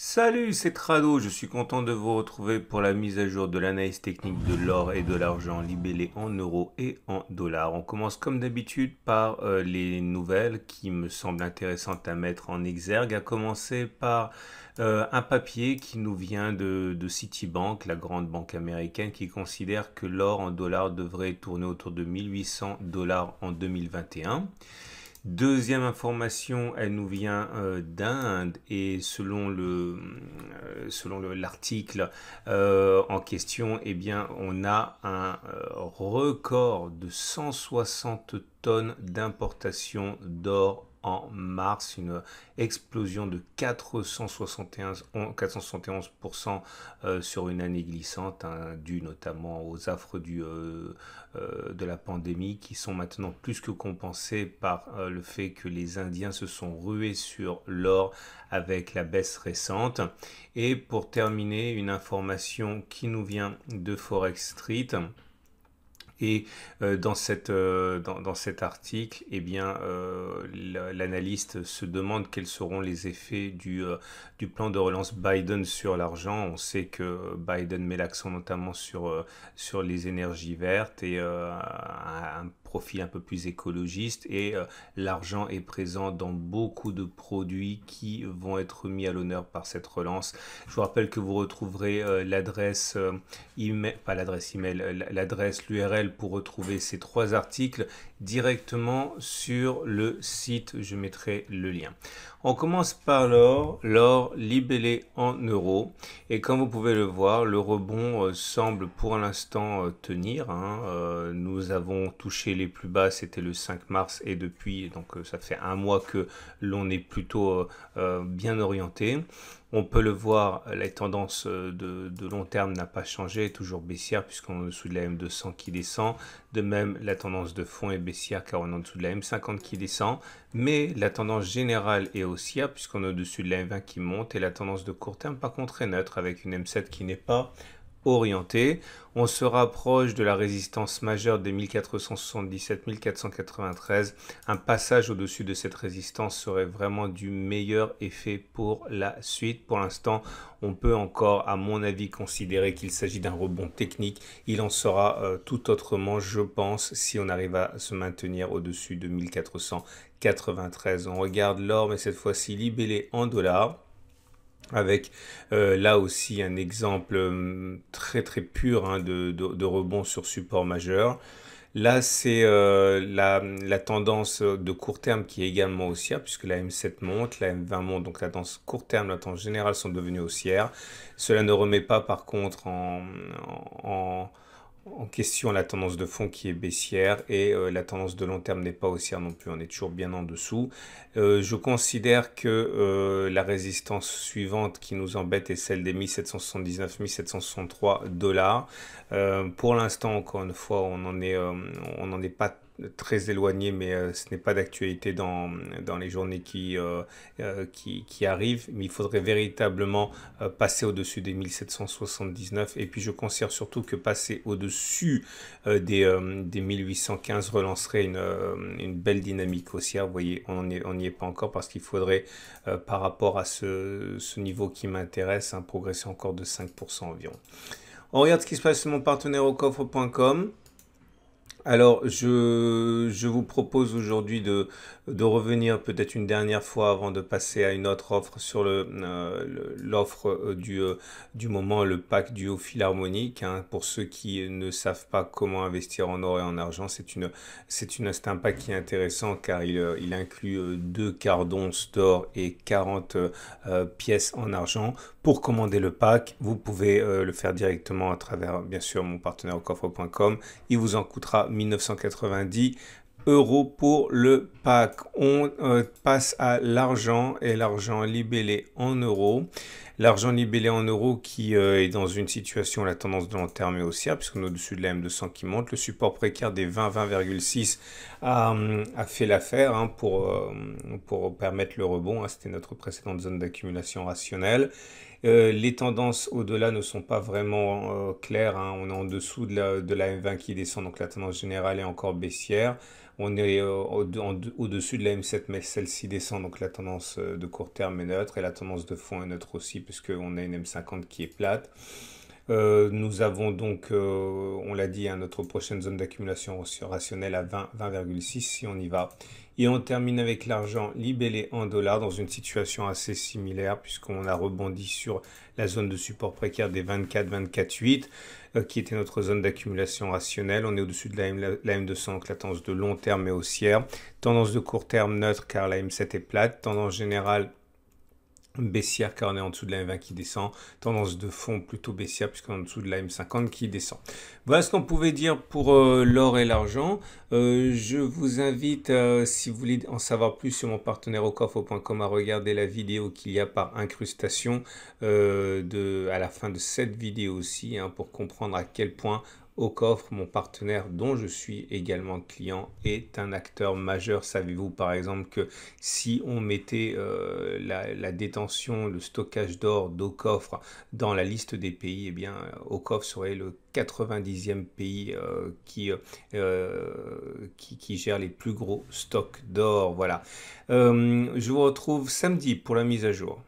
Salut, c'est Trado, je suis content de vous retrouver pour la mise à jour de l'analyse technique de l'or et de l'argent libellés en euros et en dollars. On commence comme d'habitude par les nouvelles qui me semblent intéressantes à mettre en exergue, à commencer par un papier qui nous vient de Citibank, la grande banque américaine, qui considère que l'or en dollars devrait tourner autour de 1800 dollars en 2021. Deuxième information, elle nous vient d'Inde et l'article en question, eh bien, on a un record de 160 tonnes d'importation d'or en mars, une explosion de 471% sur une année glissante, hein, due notamment aux affres de la pandémie qui sont maintenant plus que compensées par le fait que les Indiens se sont rués sur l'or avec la baisse récente. Et pour terminer, une information qui nous vient de Forex Street. Et dans cet article, eh bien, l'analyste se demande quels seront les effets du plan de relance Biden sur l'argent. On sait que Biden met l'accent notamment sur les énergies vertes et un profil un peu plus écologiste, et l'argent est présent dans beaucoup de produits qui vont être mis à l'honneur par cette relance. Je vous rappelle que vous retrouverez l'adresse email, pas l'adresse email, l'adresse, l'URL pour retrouver ces trois articles directement sur le site. Je mettrai le lien. On commence par l'or libellé en euros. Et comme vous pouvez le voir, le rebond semble pour l'instant tenir, hein. Nous avons touché les plus bas, c'était le 5 mars, et depuis, donc ça fait un mois que l'on est plutôt bien orienté. On peut le voir, la tendance de long terme n'a pas changé, toujours baissière puisqu'on est en dessous de la M200 qui descend. De même, la tendance de fond est baissière car on est en dessous de la M50 qui descend. Mais la tendance générale est haussière puisqu'on est au-dessus de la M20 qui monte. Et la tendance de court terme, par contre, est neutre avec une M7 qui n'est pas orienté. On se rapproche de la résistance majeure des 1477-1493. Un passage au-dessus de cette résistance serait vraiment du meilleur effet pour la suite. Pour l'instant, on peut encore, à mon avis, considérer qu'il s'agit d'un rebond technique. Il en sera tout autrement, je pense, si on arrive à se maintenir au-dessus de 1493. On regarde l'or, mais cette fois-ci libellé en dollars, avec là aussi un exemple très très pur, hein, de rebond sur support majeur. Là, c'est la tendance de court terme qui est également haussière, puisque la M7 monte, la M20 monte, donc la tendance court terme, la tendance générale sont devenues haussières. Cela ne remet pas par contre en question la tendance de fond qui est baissière, et la tendance de long terme n'est pas haussière non plus, on est toujours bien en dessous. Je considère que la résistance suivante qui nous embête est celle des 1779-1763 dollars. Pour l'instant, encore une fois, on n'en est pas très éloigné, mais ce n'est pas d'actualité dans les journées qui arrivent. Mais il faudrait véritablement passer au-dessus des 1779. Et puis je considère surtout que passer au-dessus des 1815 relancerait une belle dynamique haussière. Vous voyez, on n'y est pas encore parce qu'il faudrait, par rapport à ce niveau qui m'intéresse, progresser encore de 5% environ. On regarde ce qui se passe sur mon partenaire au coffre.com. Alors, je vous propose aujourd'hui de revenir peut-être une dernière fois avant de passer à une autre offre sur l'offre du moment, le pack duo philharmonique, hein. Pour ceux qui ne savent pas comment investir en or et en argent, c'est un pack qui est intéressant car il inclut 2 quarts d'once d'or et 40 pièces en argent. Pour commander le pack, vous pouvez le faire directement à travers, bien sûr, mon partenaire au coffre.com. Il vous en coûtera 1990 euros pour le pack. On passe à l'argent, et l'argent libellé en euros. L'argent libellé en euros qui est dans une situation, la tendance de long terme est haussière puisqu'on est au-dessus de la M200 qui monte. Le support précaire des 20,6 a fait l'affaire, hein, pour permettre le rebond, hein. C'était notre précédente zone d'accumulation rationnelle. Les tendances au-delà ne sont pas vraiment claires, hein. On est en dessous de la M20 qui descend, donc la tendance générale est encore baissière. On est au-dessus de la M7, mais celle-ci descend, donc la tendance de court terme est neutre, et la tendance de fond est neutre aussi aussi parce qu'on a une M50 qui est plate. Nous avons donc, on l'a dit, notre prochaine zone d'accumulation rationnelle à 20,6 si on y va. Et on termine avec l'argent libellé en dollars dans une situation assez similaire puisqu'on a rebondi sur la zone de support précaire des 24,8 qui était notre zone d'accumulation rationnelle. On est au-dessus de la M200, donc la tendance de long terme est haussière. Tendance de court terme neutre car la M7 est plate. Tendance générale baissière car on est en dessous de la M20 qui descend, tendance de fond plutôt baissière puisqu'on est en dessous de la M50 qui descend. Voilà ce qu'on pouvait dire pour l'or et l'argent. Je vous invite, si vous voulez en savoir plus sur mon partenaire ocofre.com, à regarder la vidéo qu'il y a par incrustation à la fin de cette vidéo aussi, hein, pour comprendre à quel point Ocofre, mon partenaire dont je suis également client, est un acteur majeur. Savez-vous par exemple que si on mettait la détention, le stockage d'or d'Ocofre dans la liste des pays, eh bien Ocofre serait le 90e pays qui gère les plus gros stocks d'or. Voilà. Je vous retrouve samedi pour la mise à jour.